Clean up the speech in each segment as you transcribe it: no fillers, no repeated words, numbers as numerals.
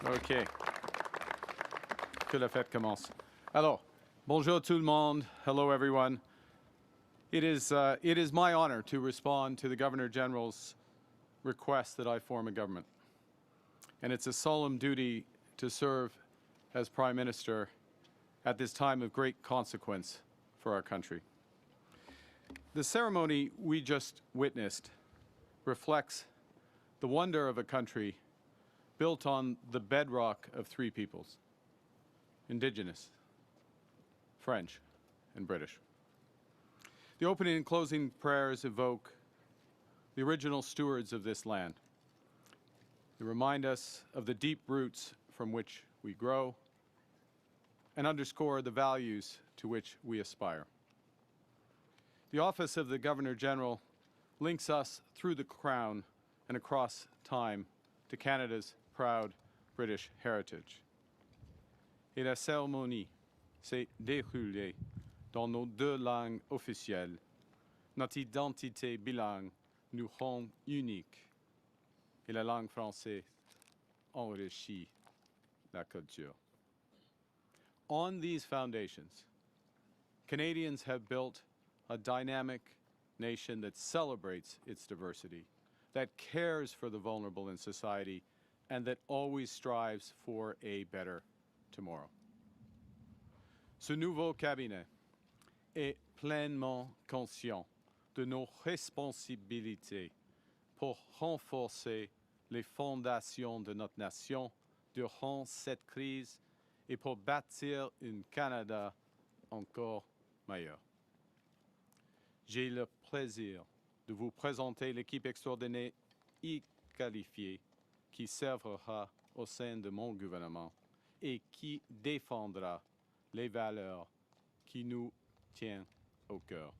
OK. Que la fête commence. Alors, bonjour tout le monde. Hello, everyone. It is my honor to respond to the Governor General's request that I form a government. And it's a solemn duty to serve as Prime Minister at this time of great consequence for our country. The ceremony we just witnessed reflects the wonder of a country built on the bedrock of three peoples: Indigenous, French, and British. The opening and closing prayers evoke the original stewards of this land. They remind us of the deep roots from which we grow and underscore the values to which we aspire. The office of the Governor-General links us through the Crown and across time to Canada's proud British heritage. Et la cérémonie s'est déroulée dans nos deux langues officielles. Notre identité bilingue nous rend uniques et la langue française enrichit la culture. On these foundations, Canadians have built a dynamic nation that celebrates its diversity, that cares for the vulnerable in society, and that always strives for a better tomorrow. Ce nouveau cabinet est pleinement conscient de nos responsabilités pour renforcer les fondations de notre nation durant cette crise et pour bâtir un Canada encore meilleur. J'ai le plaisir de vous présenter l'équipe extraordinaire et qualifiée qui servira au sein de mon gouvernement et qui défendra les valeurs qui nous tiennent au cœur.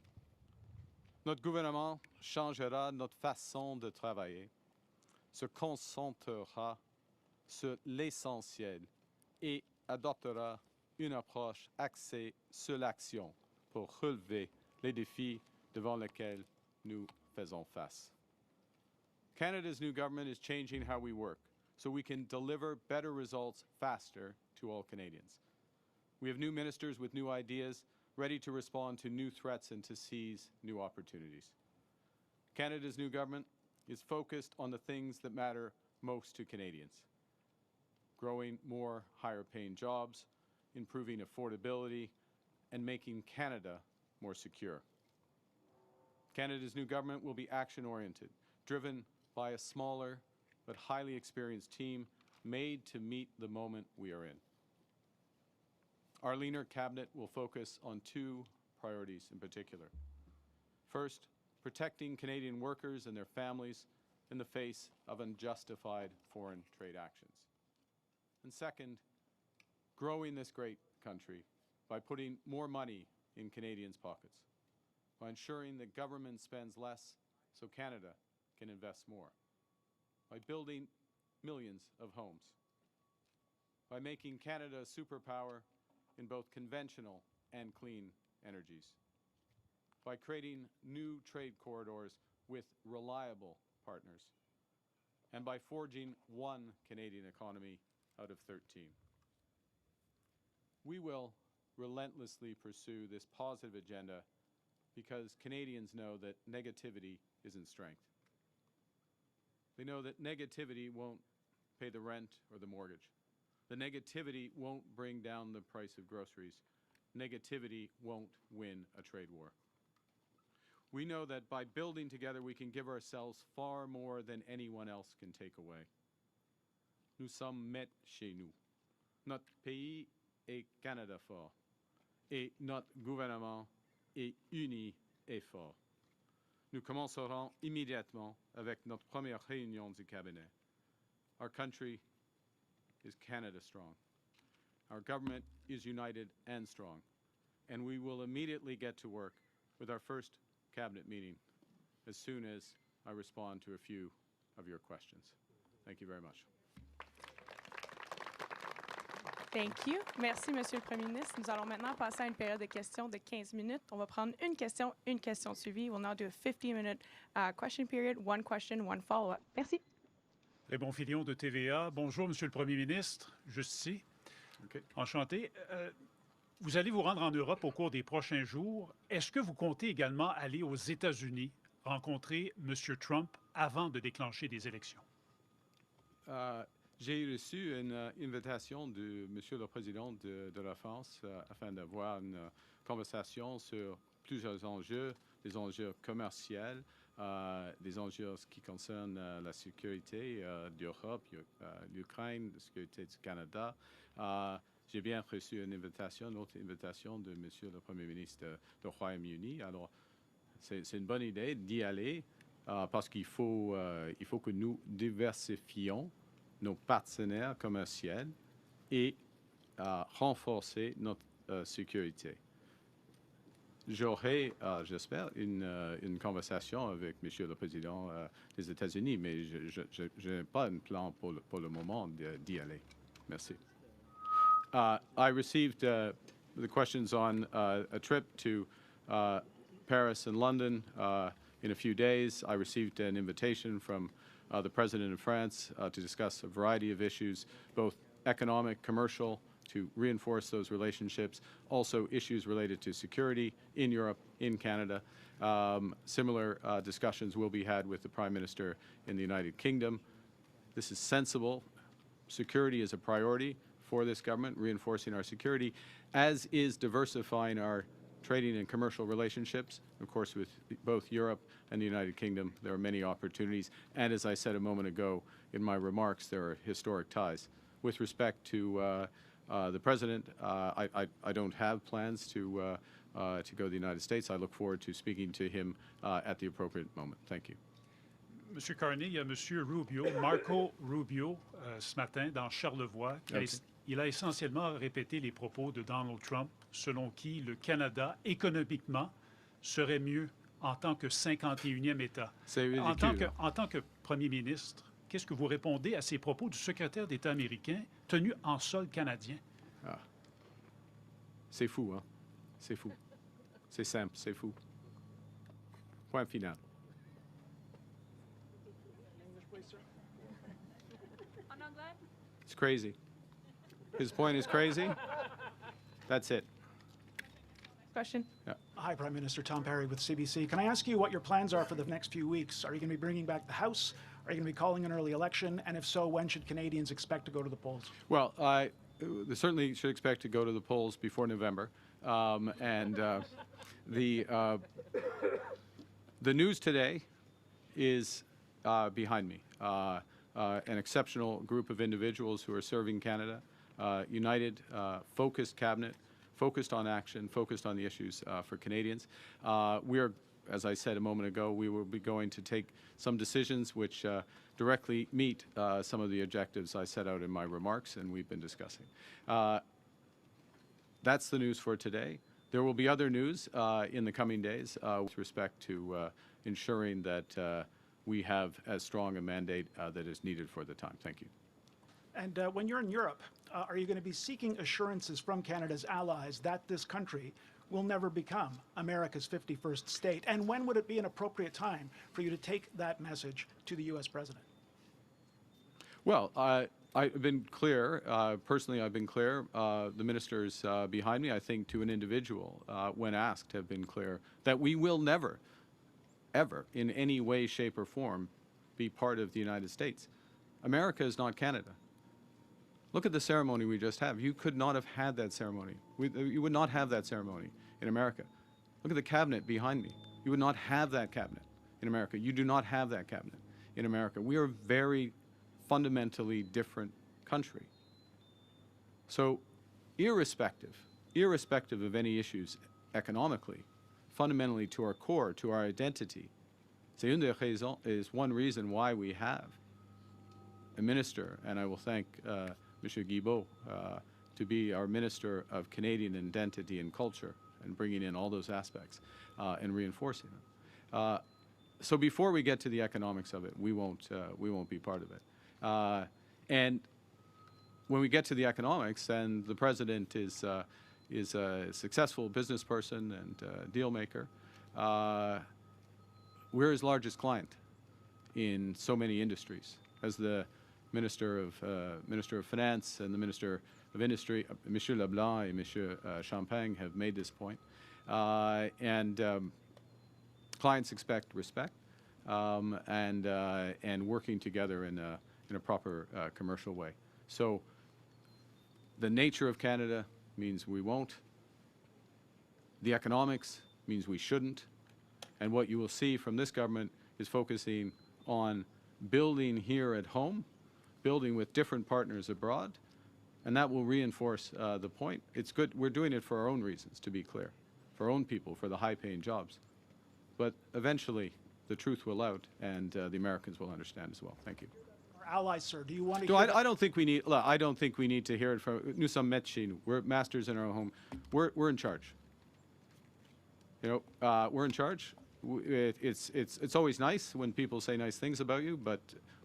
Notre gouvernement changera notre façon de travailler, se concentrera sur l'essentiel et adoptera une approche axée sur l'action pour relever les défis devant lesquels nous faisons face. Canada's new government is changing how we work so we can deliver better results faster to all Canadians. We have new ministers with new ideas, ready to respond to new threats and to seize new opportunities. Canada's new government is focused on the things that matter most to Canadians: growing more higher-paying jobs, improving affordability, and making Canada more secure. Canada's new government will be action-oriented, driven by a smaller but highly experienced team made to meet the moment we are in. Our leaner cabinet will focus on two priorities in particular. First, protecting Canadian workers and their families in the face of unjustified foreign trade actions. And second, growing this great country by putting more money in Canadians' pockets, by ensuring that government spends less so Canada can invest more, by building millions of homes, by making Canada a superpower in both conventional and clean energies, by creating new trade corridors with reliable partners, and by forging one Canadian economy out of 13. We will relentlessly pursue this positive agenda because Canadians know that negativity isn't strength. They know that negativity won't pay the rent or the mortgage. The negativity won't bring down the price of groceries. Negativity won't win a trade war. We know that by building together, we can give ourselves far more than anyone else can take away. Nous sommes maîtres chez nous. Notre pays est Canada fort. Et notre gouvernement est uni et fort. Nous commencerons immédiatement avec notre première réunion du cabinet. Our country is Canada strong. Our government is united and strong. And we will immediately get to work with our first cabinet meeting as soon as I respond to a few of your questions. Thank you very much. Thank you. Merci, Monsieur le Premier ministre. Nous allons maintenant passer à une période de questions de 15 minutes. On va prendre une question suivie. We'll now do a 15-minute question period, one question, one follow-up. Merci. Raymond Filion de TVA. Bonjour, Monsieur le Premier ministre. Juste ici. Okay. Enchanté. Vous allez vous rendre en Europe au cours des prochains jours. Est-ce que vous comptez également aller aux États-Unis rencontrer M. Trump avant de déclencher des élections? J'ai reçu une invitation de Monsieur le Président de la France afin d'avoir une conversation sur plusieurs enjeux, des enjeux commerciaux, des enjeux qui concernent la sécurité d'Europe, l'Ukraine, la sécurité du Canada. J'ai bien reçu une autre invitation de Monsieur le Premier ministre du Royaume-Uni. Alors, c'est une bonne idée d'y aller parce qu'il faut que nous diversifions nos partenaires commerciaux et renforcer notre sécurité. J'aurai, j'espère, une conversation avec Monsieur le Président des États-Unis, mais je n'ai pas un plan pour le moment d'y aller. Merci. I received the questions on a trip to Paris and London in a few days. I received an invitation from the President of France to discuss a variety of issues, both economic, commercial, to reinforce those relationships, also issues related to security in Europe, in Canada. Similar discussions will be had with the Prime Minister in the United Kingdom. This is sensible. Security is a priority for this government, reinforcing our security, as is diversifying our trading and commercial relationships. Of course, with both Europe and the United Kingdom, there are many opportunities. And as I said a moment ago in my remarks, there are historic ties. With respect to the President, I don't have plans to go to the United States. I look forward to speaking to him at the appropriate moment. Thank you. Monsieur Carney, il y a Monsieur Rubio, Marco Rubio, ce matin dans Charlevoix. Il a essentiellement répété les propos de Donald Trump, selon qui le Canada, économiquement, serait mieux en tant que 51e État. C'est ridicule. En tant que Premier ministre, qu'est-ce que vous répondez à ces propos du secrétaire d'État américain tenu en sol canadien? Ah. C'est fou, hein? C'est fou. C'est simple, c'est fou. Point final. It's crazy. His point is crazy. That's it. Question. Yeah. Hi, Prime Minister. Tom Perry with CBC. Can I ask you what your plans are for the next few weeks? Are you going to be bringing back the House? Are you going to be calling an early election? And if so, when should Canadians expect to go to the polls? Well, they certainly should expect to go to the polls before November. The news today is behind me. An exceptional group of individuals who are serving Canada, united, focused cabinet, focused on action, focused on the issues for Canadians. We are, as I said a moment ago, we will be going to take some decisions which directly meet some of the objectives I set out in my remarks and we've been discussing. That's the news for today. There will be other news in the coming days with respect to ensuring that we have as strong a mandate that is needed for the time. Thank you. And when you're in Europe, are you going to be seeking assurances from Canada's allies that this country will never become America's 51st state? And when would it be an appropriate time for you to take that message to the U.S. President? Well, I've been clear, personally I've been clear, the ministers behind me, I think to an individual, when asked, have been clear that we will never, ever, in any way, shape, or form, be part of the United States. America is not Canada. Look at the ceremony we just had. You could not have had that ceremony. You would not have that ceremony in America. Look at the cabinet behind me. You would not have that cabinet in America. You do not have that cabinet in America. We are a very fundamentally different country. So irrespective of any issues economically, fundamentally to our core, to our identity, is one reason why we have a minister, and I will thank Mr. Guilbeault to be our Minister of Canadian Identity and Culture and bringing in all those aspects and reinforcing them. So before we get to the economics of it, we won't be part of it. And when we get to the economics, then the President is a successful business person and deal maker. We're his largest client in so many industries. As the Minister of Finance and the Minister of Industry, Monsieur Leblanc and Monsieur Champagne, have made this point. Clients expect respect and working together in a proper commercial way. So the nature of Canada means we won't. The economics means we shouldn't. And what you will see from this government is focusing on building here at home, building with different partners abroad, and that will reinforce the point. It's good. We're doing it for our own reasons, to be clear, for our own people, for the high-paying jobs. But eventually, the truth will out, and the Americans will understand as well. Thank you. Our allies, sir, do you want to So hear I don't think we need. I don't think we need to hear it from. Nous sommes maîtres chez nous. We're masters in our own home. We're in charge. You know, we're in charge. It's always nice when people say nice things about you, but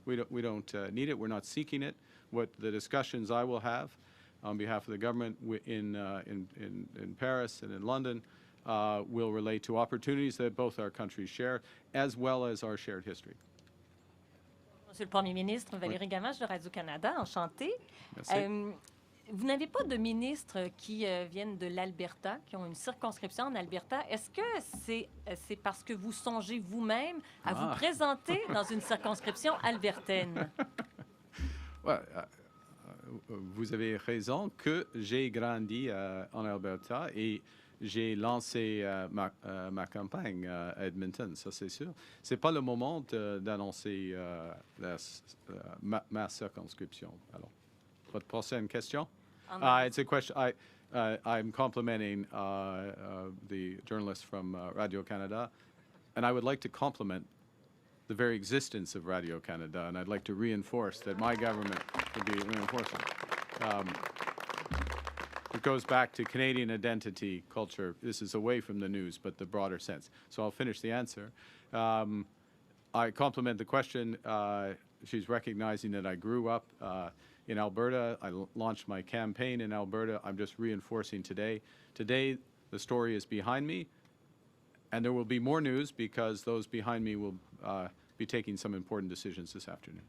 we don't need it. We're not seeking it. What the discussions I will have on behalf of the government in Paris and in London will relate to opportunities that both our countries share, as well as our shared history. Monsieur le Premier ministre, Valérie Gamache de Radio-Canada, enchantée. Merci. Vous n'avez pas de ministres qui viennent de l'Alberta, qui ont une circonscription en Alberta. Est-ce que c'est parce que vous songez vous-même à vous présenter dans une circonscription albertaine? Ouais, vous avez raison que j'ai grandi en Alberta et j'ai lancé ma campagne à Edmonton, ça c'est sûr. C'est pas le moment d'annoncer ma circonscription. Alors, votre prochaine question? It's a question. I'm complimenting the journalist from Radio-Canada, and I would like to compliment the very existence of Radio-Canada, and I'd like to reinforce that my government would be reinforcing. It goes back to Canadian identity, culture. This is away from the news, but the broader sense. So I'll finish the answer. I compliment the question. She's recognizing that I grew up in Alberta. I launched my campaign in Alberta. I'm just reinforcing today. Today, the story is behind me, and there will be more news because those behind me will be taking some important decisions this afternoon.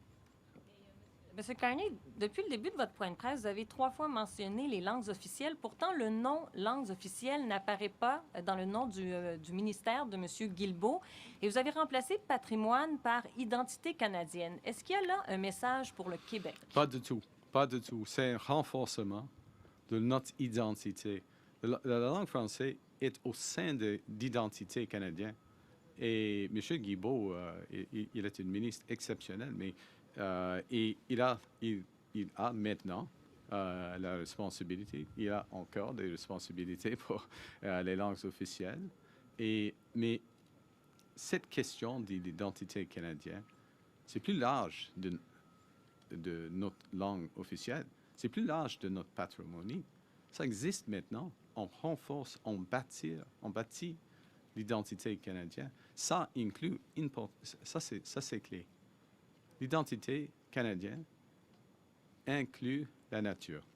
Monsieur Carney, depuis le début de votre point de presse, vous avez 3 fois mentionné les langues officielles. Pourtant, le nom langues officielles n'apparaît pas dans le nom du ministère de M. Guilbeault. Et vous avez remplacé patrimoine par identité canadienne. Est-ce qu'il y a là un message pour le Québec? Pas du tout. Pas du tout. C'est un renforcement de notre identité. La langue française est au sein de l'identité canadienne. Et M. Guilbeault, il est un ministre exceptionnel, mais et il a maintenant la responsabilité, il a encore des responsabilités pour les langues officielles. Mais cette question de l'identité canadienne, c'est plus large de notre langue officielle, c'est plus large de notre patrimoine. Ça existe maintenant. On renforce, on bâtit l'identité canadienne. Ça inclut, ça c'est clé. L'identité canadienne inclut la nature.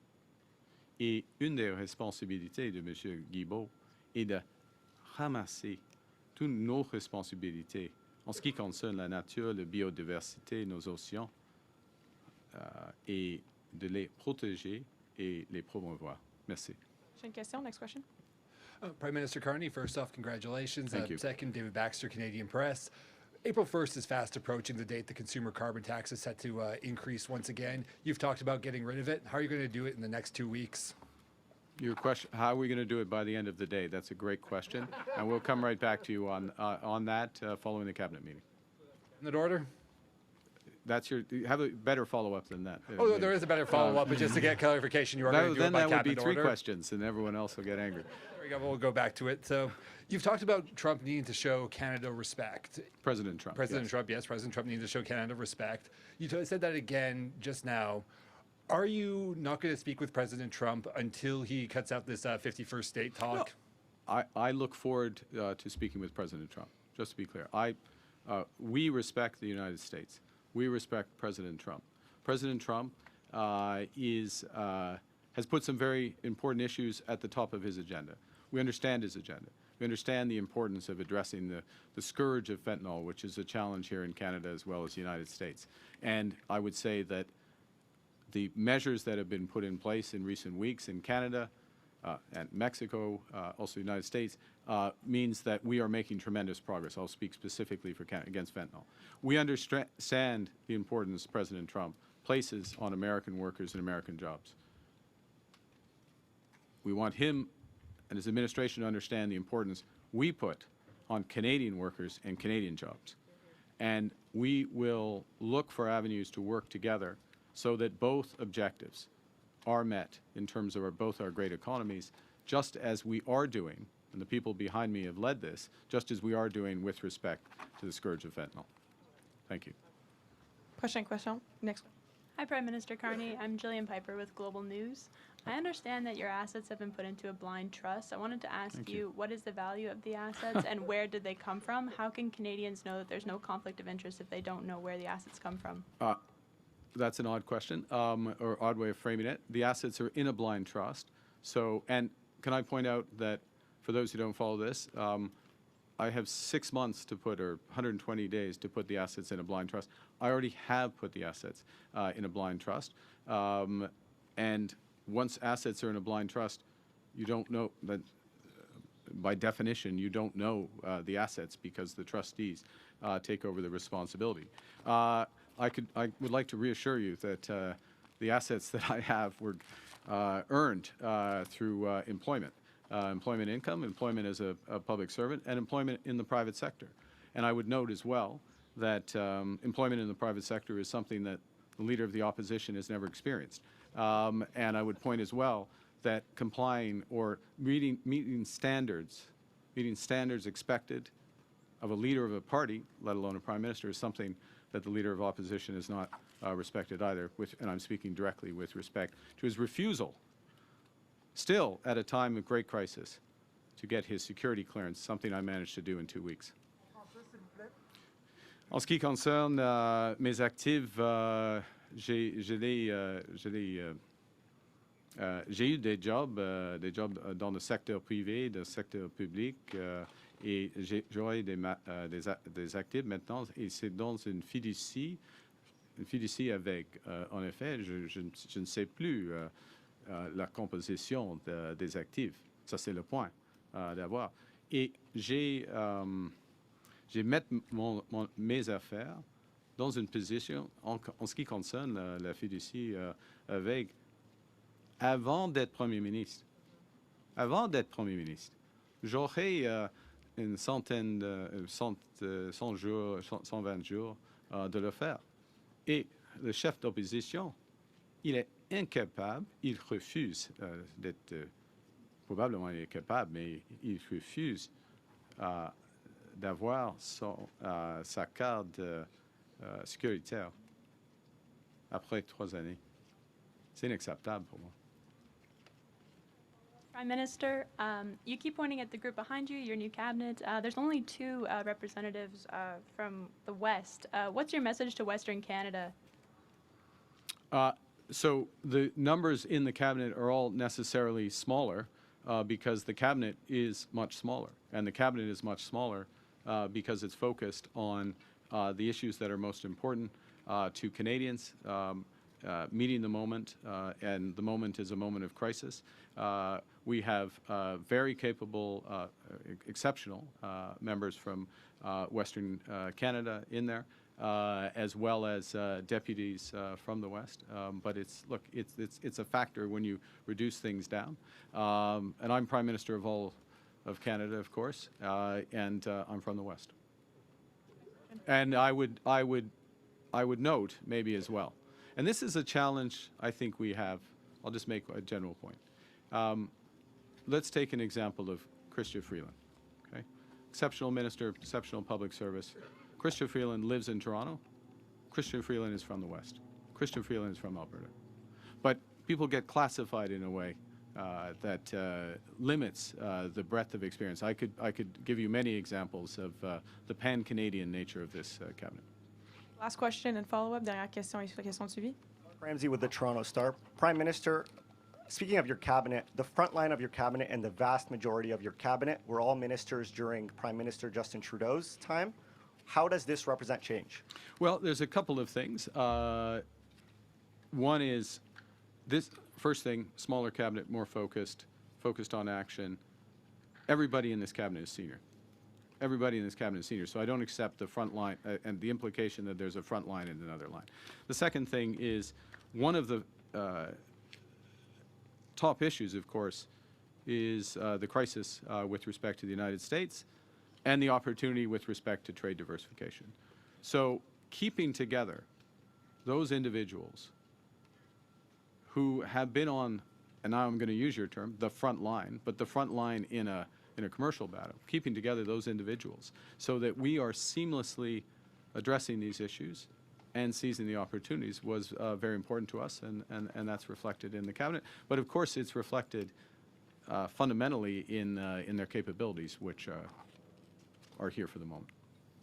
Et une des responsabilités de M. Guilbeault est de ramasser toutes nos responsabilités en ce qui concerne la nature, la biodiversité, nos océans, et de les protéger et les promouvoir. Merci. J'ai une question. Next question. Prime Minister Carney, first off, congratulations. Thank you. Second, David Baxter, Canadian Press. April 1st is fast approaching, the date the consumer carbon tax is set to increase once again. You've talked about getting rid of it. How are you going to do it in the next 2 weeks? Your question, how are we going to do it by the end of the day? That's a great question. And we'll come right back to you on that following the cabinet meeting. In that order? That's you have a better follow-up than that. Oh, there is a better follow-up, but just to get clarification, you are going to do it Then by that would cabinet be 3 order? questions, and everyone else will get angry. There we go. We'll go back to it. So you've talked about Trump needing to show Canada respect. President Trump. President yes. Trump, yes, President Trump needing to show Canada respect. You said that again just now. Are you not going to speak with President Trump until he cuts out this 51st state talk? No. I look forward to speaking with President Trump, just to be clear. We respect the United States. We respect President Trump. President Trump has put some very important issues at the top of his agenda. We understand his agenda. We understand the importance of addressing the scourge of fentanyl, which is a challenge here in Canada as well as the United States. And I would say that the measures that have been put in place in recent weeks in Canada and Mexico, also the United States, means that we are making tremendous progress. I'll speak specifically for against fentanyl. We understand the importance President Trump places on American workers and American jobs. We want him and his administration to understand the importance we put on Canadian workers and Canadian jobs. And we will look for avenues to work together so that both objectives are met in terms of both our great economies, just as we are doing, and the people behind me have led this, just as we are doing with respect to the scourge of fentanyl. Thank you. Prochaine question. Next one. Hi, Prime Minister Carney. I'm Jillian Piper with Global News. I understand that your assets have been put into a blind trust. I wanted to ask you, what is the value of the assets and where did they come from? How can Canadians know that there's no conflict of interest if they don't know where the assets come from? That's an odd question, or odd way of framing it. The assets are in a blind trust. So, and can I point out that for those who don't follow this, I have 6 months to put, or 120 days to put the assets in a blind trust. I already have put the assets in a blind trust. And once assets are in a blind trust, you don't know that, by definition, you don't know the assets because the trustees take over the responsibility. I would like to reassure you that the assets that I have were earned through employment. Employment income, employment as a public servant, and employment in the private sector. And I would note as well that employment in the private sector is something that the Leader of the Opposition has never experienced. And I would point as well that complying or meeting standards expected of a leader of a party, let alone a prime minister, is something that the Leader of Opposition has not respected either, and I'm speaking directly with respect to his refusal, still at a time of great crisis, to get his security clearance, something I managed to do in 2 weeks. En ce qui concerne mes actifs, j'ai eu des jobs dans le secteur privé, le secteur public, et j'aurai des actifs maintenant, et c'est dans une fiducie avec, en effet, je ne sais plus la composition des actifs. Ça, c'est le point d'avoir. Et j'ai mettre mes affaires dans une position, en ce qui concerne la fiducie avec, avant d'être Premier ministre. Avant d'être Premier ministre, j'aurais une centaine, 100 jours, 120 jours de le faire. Et le chef d'opposition, il est incapable, il refuse d'être, probablement il est capable, mais il refuse d'avoir sa carte sécuritaire après 3 années. C'est inacceptable pour moi. Prime Minister, you keep pointing at the group behind you, your new cabinet. There's only 2 representatives from the West. What's your message to Western Canada? So the numbers in the cabinet are all necessarily smaller because the cabinet is much smaller. And the cabinet is much smaller because it's focused on the issues that are most important to Canadians, meeting the moment, and the moment is a moment of crisis. We have very capable, exceptional members from Western Canada in there, as well as deputies from the West. But it's a factor when you reduce things down. And I'm Prime Minister of all of Canada, of course, and I'm from the West. And I would note maybe as well, and this is a challenge I think we have. I'll just make a general point. Let's take an example of Chrystia Freeland. Okay, exceptional minister, exceptional public service. Chrystia Freeland lives in Toronto. Chrystia Freeland is from the West. Chrystia Freeland is from Alberta. But people get classified in a way that limits the breadth of experience. I could give you many examples of the pan-Canadian nature of this cabinet. Last question and follow-up. Dernière question et question de suivi. Ramsey with the Toronto Star. Prime Minister, speaking of your cabinet, the front line of your cabinet and the vast majority of your cabinet were all ministers during Prime Minister Justin Trudeau's time. How does this represent change? Well, there's a couple of things. One is this first thing, smaller cabinet, more focused on action. Everybody in this cabinet is senior. Everybody in this cabinet is senior, so I don't accept the front line and the implication that there's a front line and another line. The second thing is one of the top issues, of course, is the crisis with respect to the United States and the opportunity with respect to trade diversification. So keeping together those individuals who have been on, and now I'm going to use your term, the front line, but the front line in a commercial battle, keeping together those individuals so that we are seamlessly addressing these issues and seizing the opportunities was very important to us, and that's reflected in the cabinet. But of course, it's reflected fundamentally in their capabilities, which are here for the moment.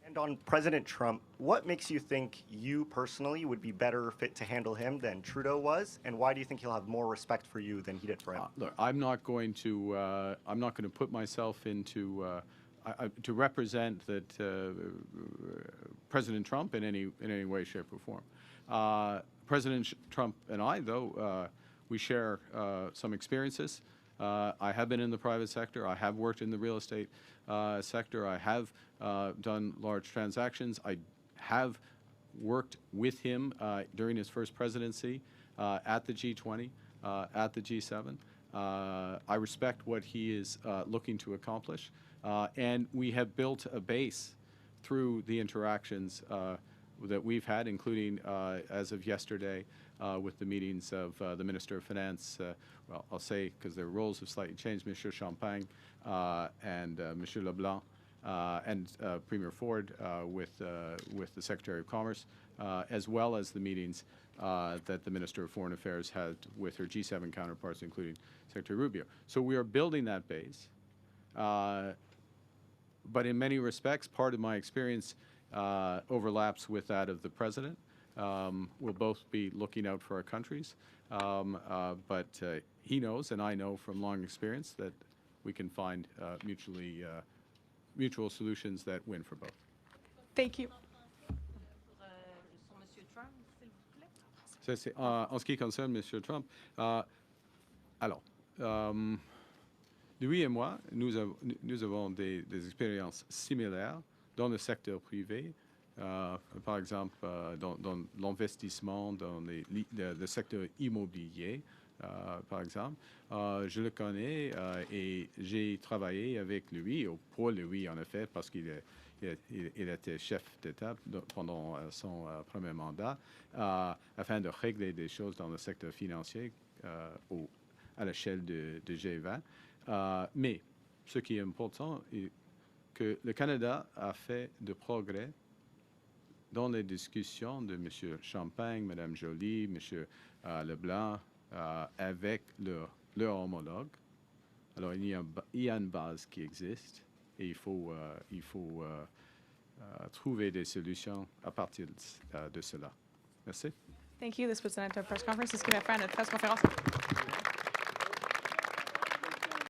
And on President Trump, what makes you think you personally would be better fit to handle him than Trudeau was, and why do you think he'll have more respect for you than he did for him? Look, I'm not going to put myself into to represent that President Trump in any way, shape, or form. President Trump and I, though, we share some experiences. I have been in the private sector. I have worked in the real estate sector. I have done large transactions. I have worked with him during his first presidency at the G20, at the G7. I respect what he is looking to accomplish. And we have built a base through the interactions that we've had, including, as of yesterday, with the meetings of the Minister of Finance, well, I'll say, because their roles have slightly changed, Monsieur Champagne and Monsieur Leblanc, and Premier Ford with the Secretary of Commerce, as well as the meetings that the Minister of Foreign Affairs had with her G7 counterparts, including Secretary Rubio. So we are building that base. But in many respects, part of my experience overlaps with that of the President. We'll both be looking out for our countries, but he knows, and I know from long experience, that we can find mutual solutions that win for both. Thank you. Sur Monsieur Trump, s'il vous plaît. Ça, c'est, en ce qui concerne M. Trump, alors, lui et moi, nous avons des expériences similaires dans le secteur privé, par exemple dans l'investissement dans le secteur immobilier, par exemple. Je le connais et j'ai travaillé avec lui, ou pour lui en effet, parce qu'il était chef d'État pendant son premier mandat, afin de régler des choses dans le secteur financier à l'échelle de G20. Mais ce qui est important est que le Canada a fait de progrès dans les discussions de M. Champagne, Mme Joly, M. Leblanc, avec leur homologue. Alors, il y a une base qui existe et il faut trouver des solutions à partir de cela. Merci. Thank you. This was an press conference. Ce qui met fin à notre presse conférence.